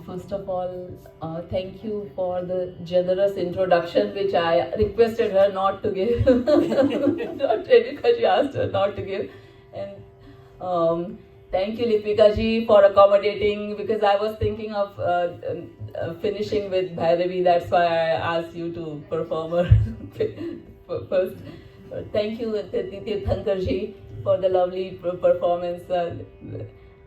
First of all, thank you for the generous introduction, which I requested her not to give. Not really, because she asked her not to give. And thank you, Lipika ji, for accommodating, because I was thinking of finishing with Bhairavi. That's why I asked you to perform her first. Thank you, Tirthankar ji, for the lovely performance.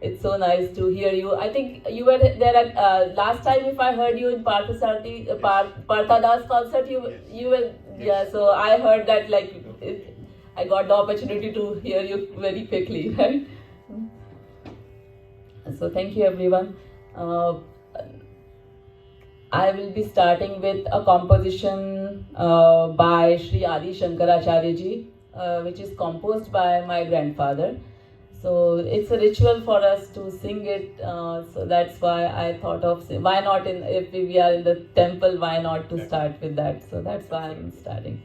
It's so nice to hear you. I think you were there at last time. If I heard you in Parthadas concert, you were, yeah. So I heard that, like, I got the opportunity to hear you very quickly, right? So thank you, everyone. I will be starting with a composition by Sri Adi Shankaracharya ji, which is composed by my grandfather. So it's a ritual for us to sing it. So that's why I thought of why not, if we are in the temple, why not to start with that? So that's why I'm starting.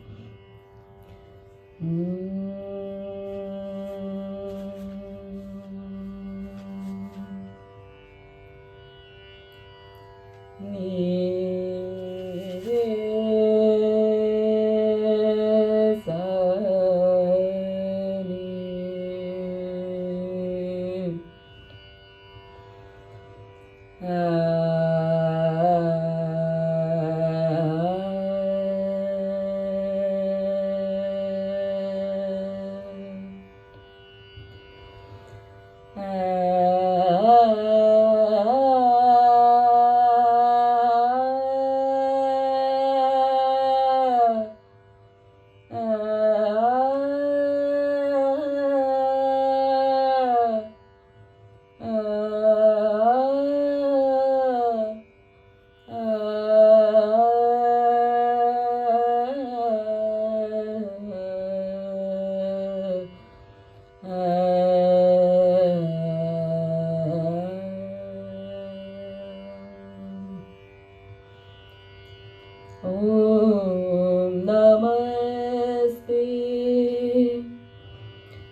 Om Namaste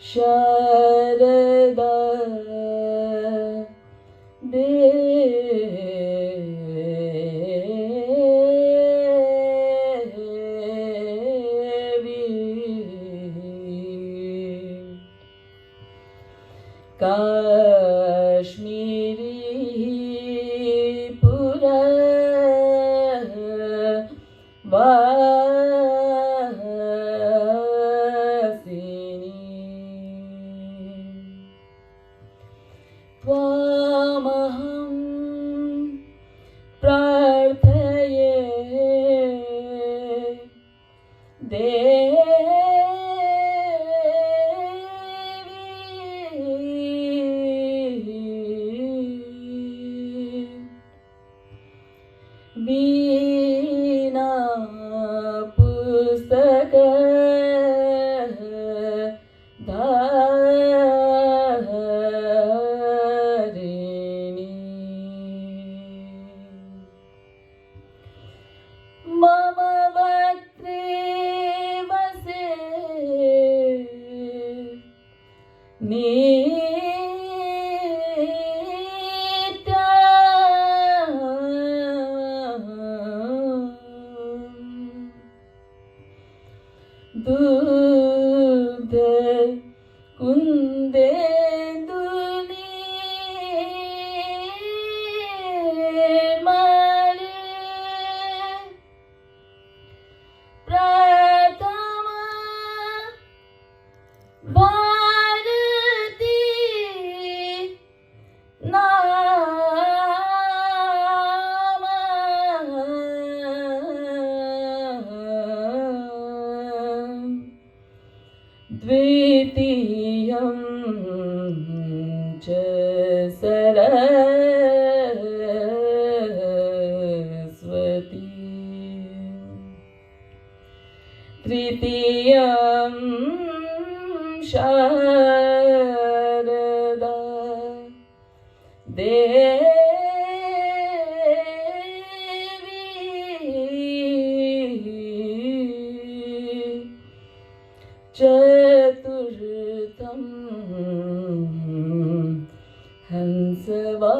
Sharada Devi Kashmiri Pura Vasini Tvamaham Prarthaye Devi Veena Pustaka Dharini Mama Vatre Vase Dugdha Kundenduni Male Prathama Bharati Nama Dvitiyam cha Saraswati Tritiyam Sharada Devi Chaturtham Hansava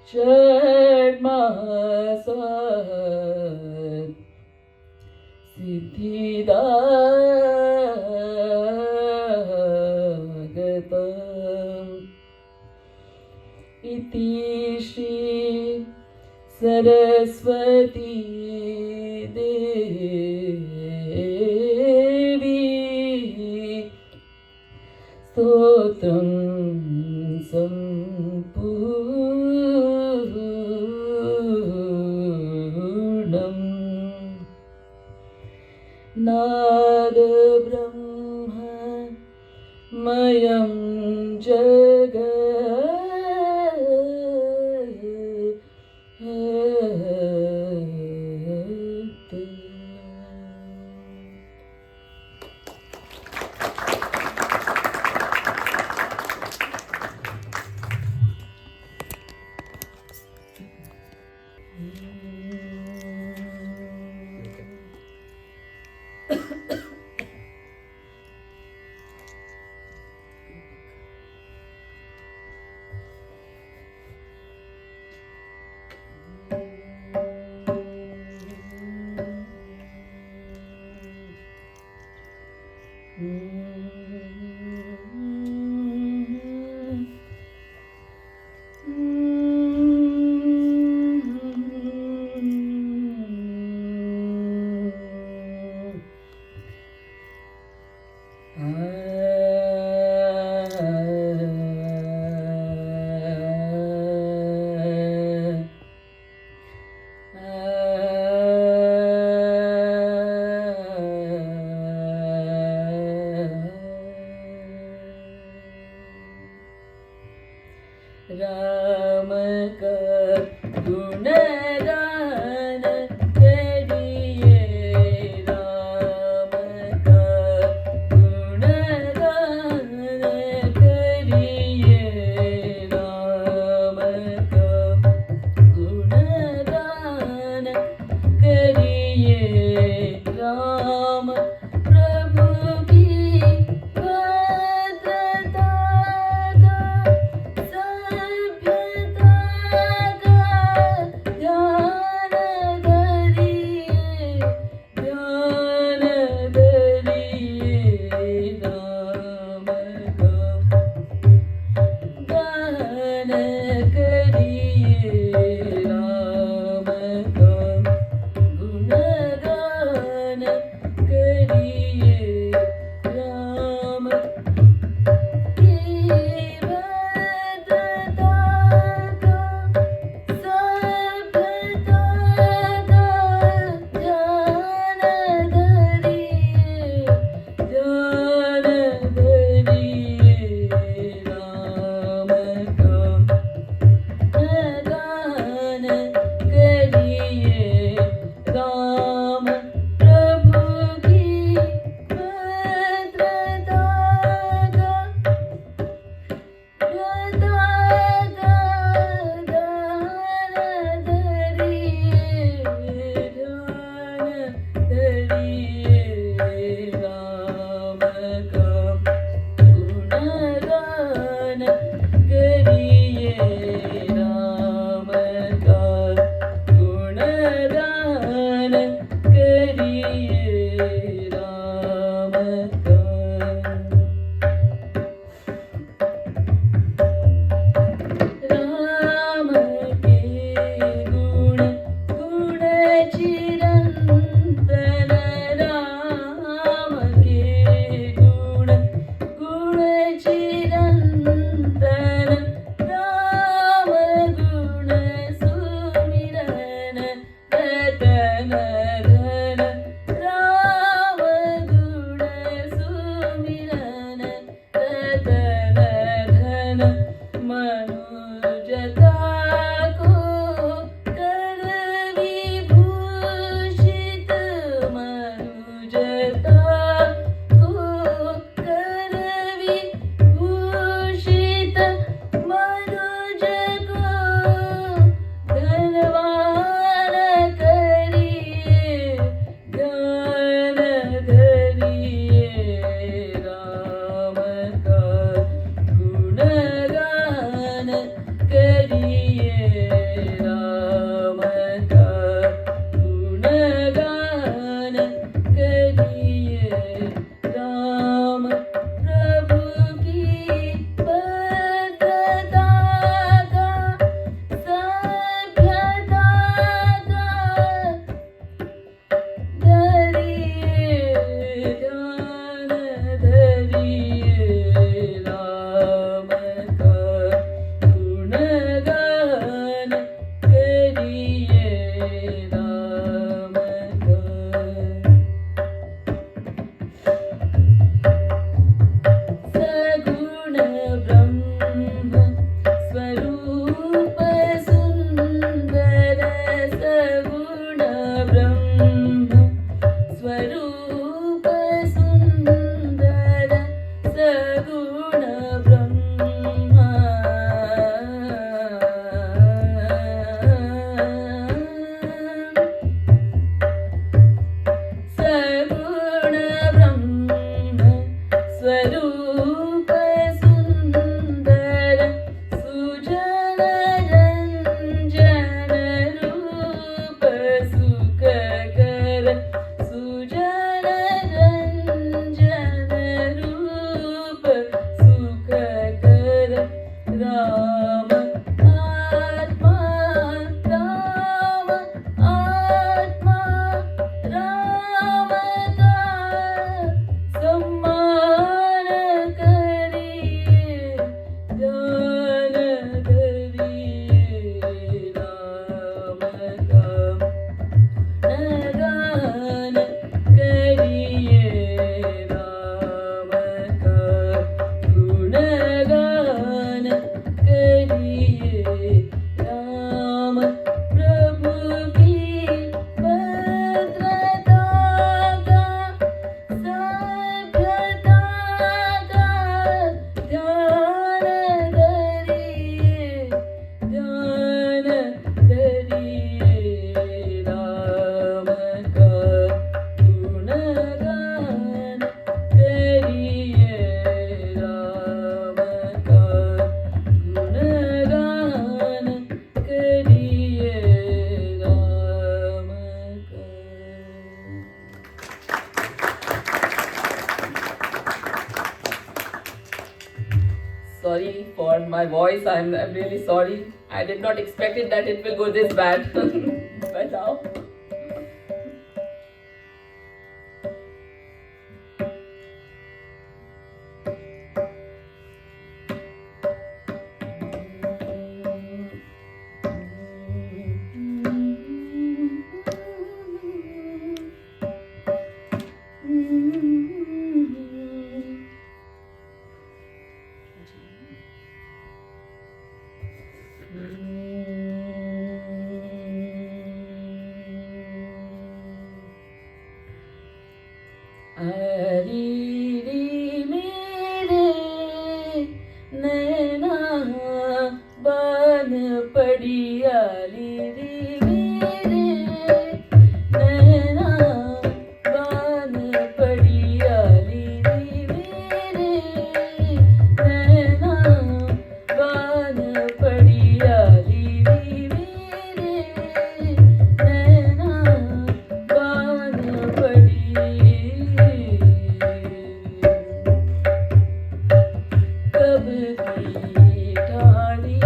षड्मासात् सिद्धिदागतम् इति श्री सरस्वती देवी स्तोत्रं सम्पूर्णम् नाद ब्रह्म मयं राम का गुणगान करिए, राम का गुणगान करिए, राम का गुणगान करिए। राम प्रभु की भद्रता का सभ्यता का स्वरूप सुंदर सुजन रंजन रूप सुखकर सुजन रंजन रूप सुखकर राम आत्मा राम आत्मा राम का सम्मान करिए ध्यान धरिए राम का गान करिए राम का गुणगान करिए राम प्रभु की भद्रता का सभ्यता का ध्यान धरिए राम का गुणगान करिए राम का गुणगान करिए राम का. Sorry for my voice. I'm really sorry. I did not expect it that it will go this bad. But now. री मेरे नैना बान पड़ी आली री मेरे नैना बान पड़ी आली री मेरे नैना बान पड़ी आली री मेरे नैना बान पड़ी कब की ठाणी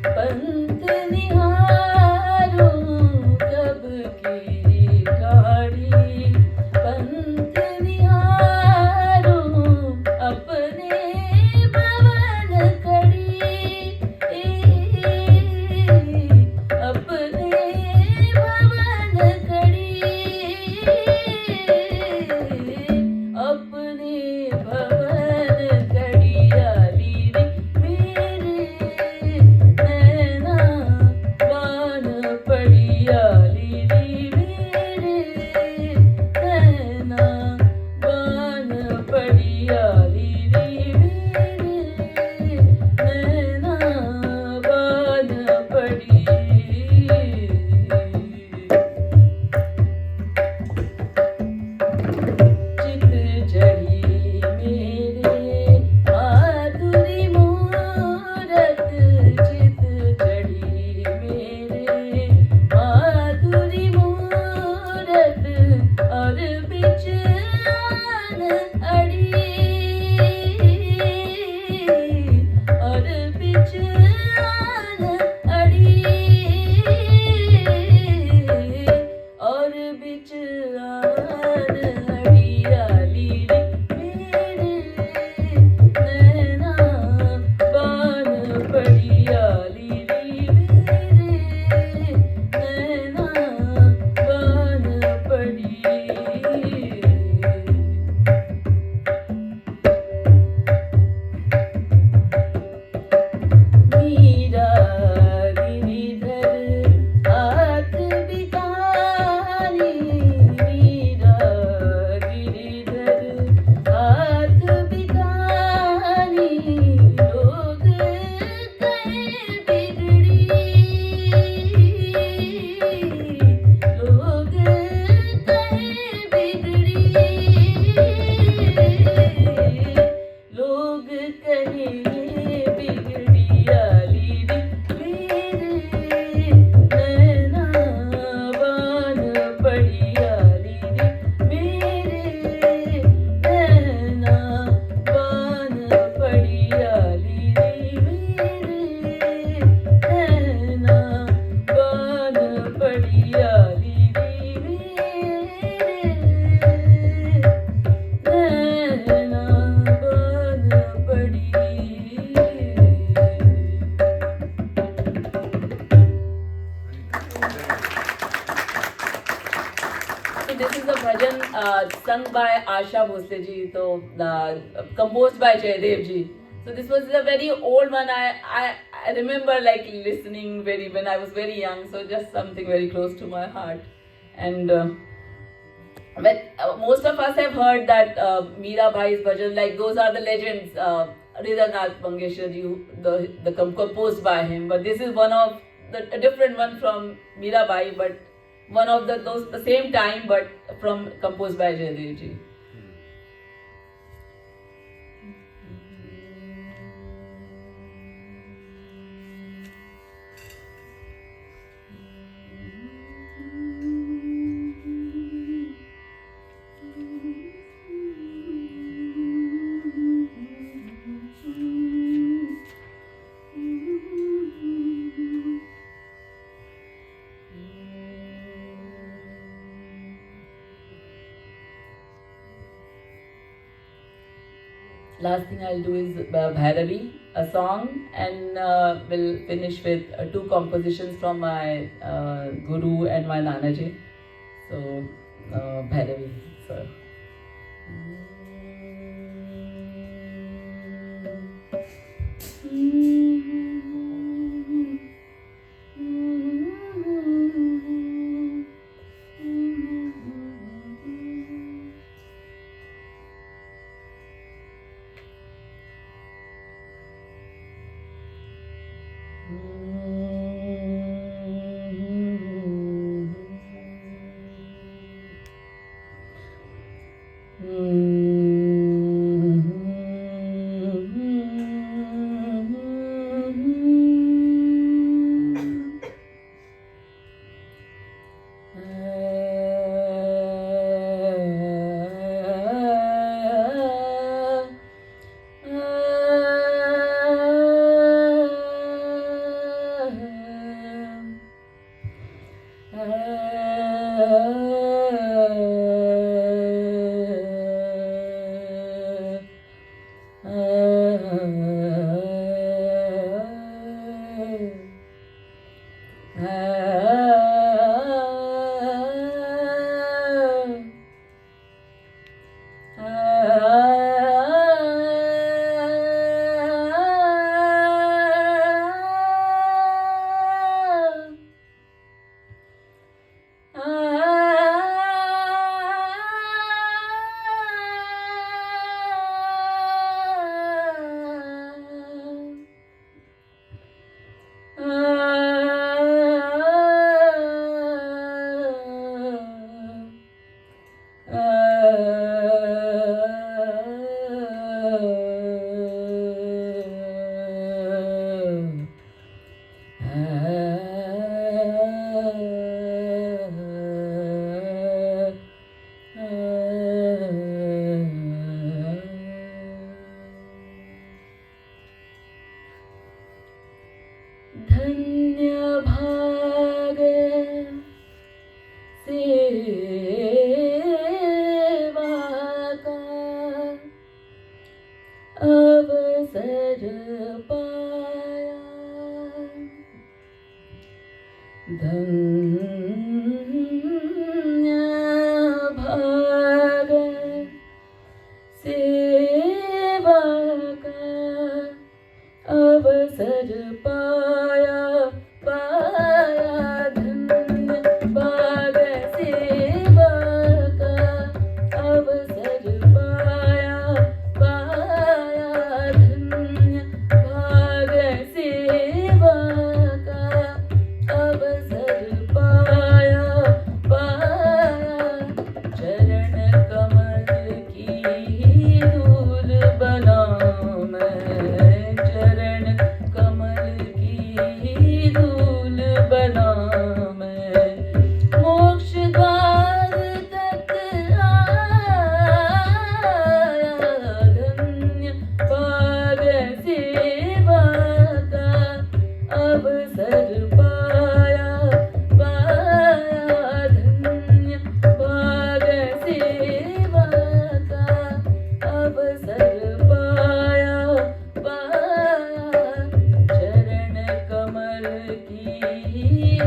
पंत निहारूं कब की ठाणी पंत निहारूं अपने भवन कड़ी अपने भवन कड़ी अपने भवन कड़ी आली रे मेरे नैना बान पड़ी आली रे मेरे नैना बान पड़ी आली रे मेरे नैना बान पड़ी चित जड़ी में sung by Asha Bhosle ji, so composed by Jaydev ji. So this was a very old one. I remember like listening when I was very young. So just something very close to my heart. And most of us have heard that Meerabai's bhajan, like those are the legends. Hridaynath Mangeshkar ji, the composed by him. But this is one of a different one from Meerabai, but one of the same time, but from composed by Jaydev ji. Last thing I'll do is Bhairavi, a song, and we'll finish with two compositions from my Guru and my Nanaji. So, Bhairavi, sir.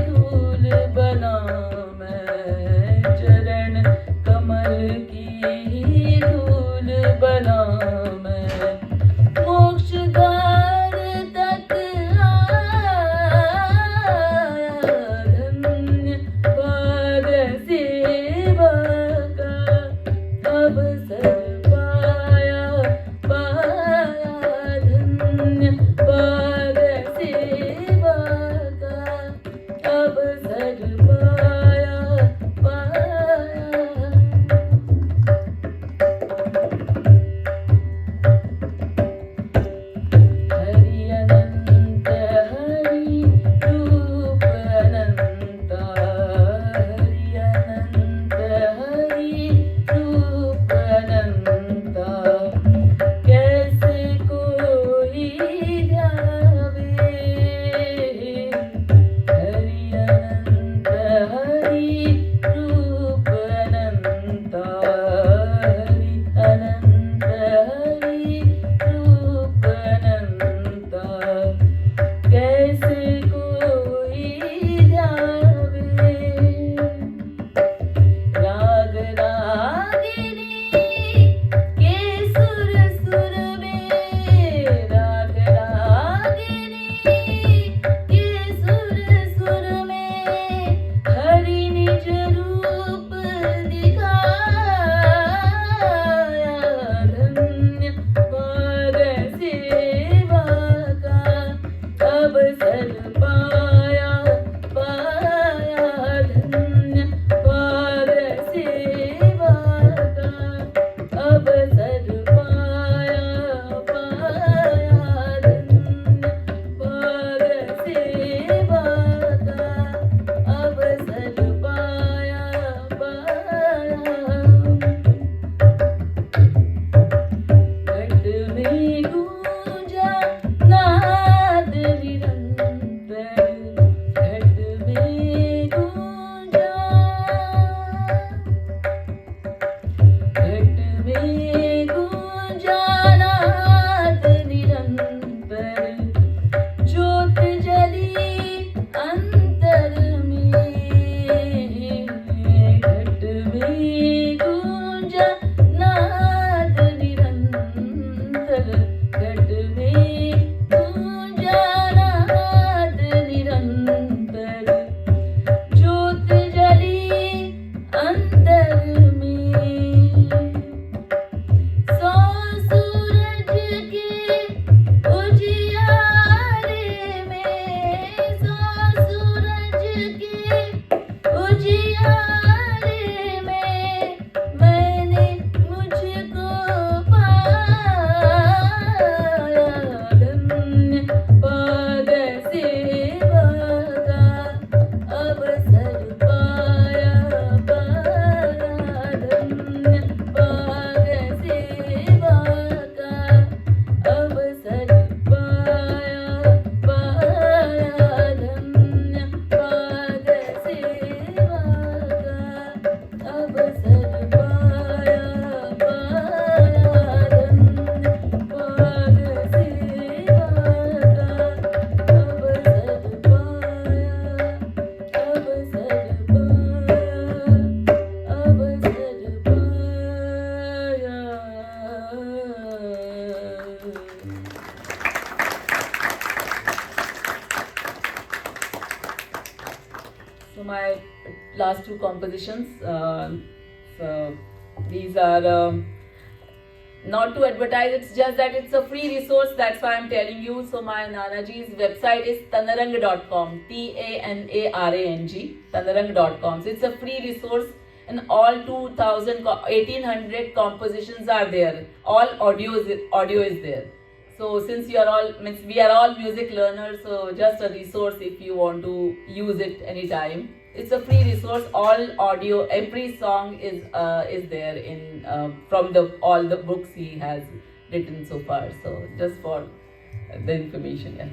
धूल बना मैं चरण कमल की my last two compositions. So these are not to advertise, it's just that it's a free resource, that's why I'm telling you. So my Nanaji's website is tanarang.com, Tanarang, tanarang.com. So it's a free resource, and all 1800 compositions are there. All audio is there. So since we are all music learners, so just a resource if you want to use it anytime. It's a free resource. All audio, every song is there in from all the books he has written so far. So just for the information, yeah.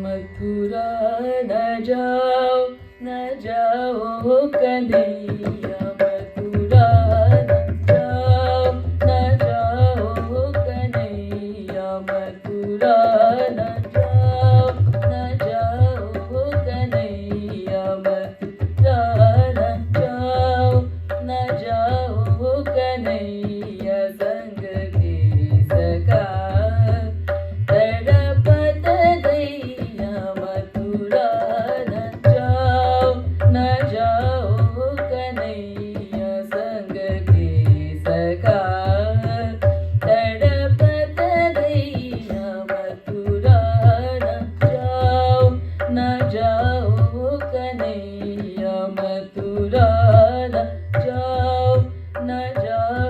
Mathura न जाओ कन्हैया, मथुरा न जाओ कन्हैया, मथुरा न जाओ कन्हैया, मथुरा न जाओ कन्हैया, संग के सखा न जाओ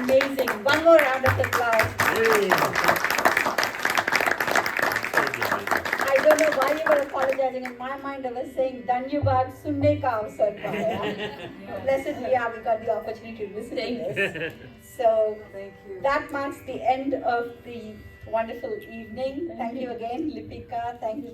amazing. One more round of applause. I don't know why you were apologizing. In my mind, I was saying, Dhanyabad sunne ka avsar paya. Blessed we are, we got the opportunity to listen to this. So, Thank you. that marks the end of the wonderful evening. Thank you again, Lipika. Thank you.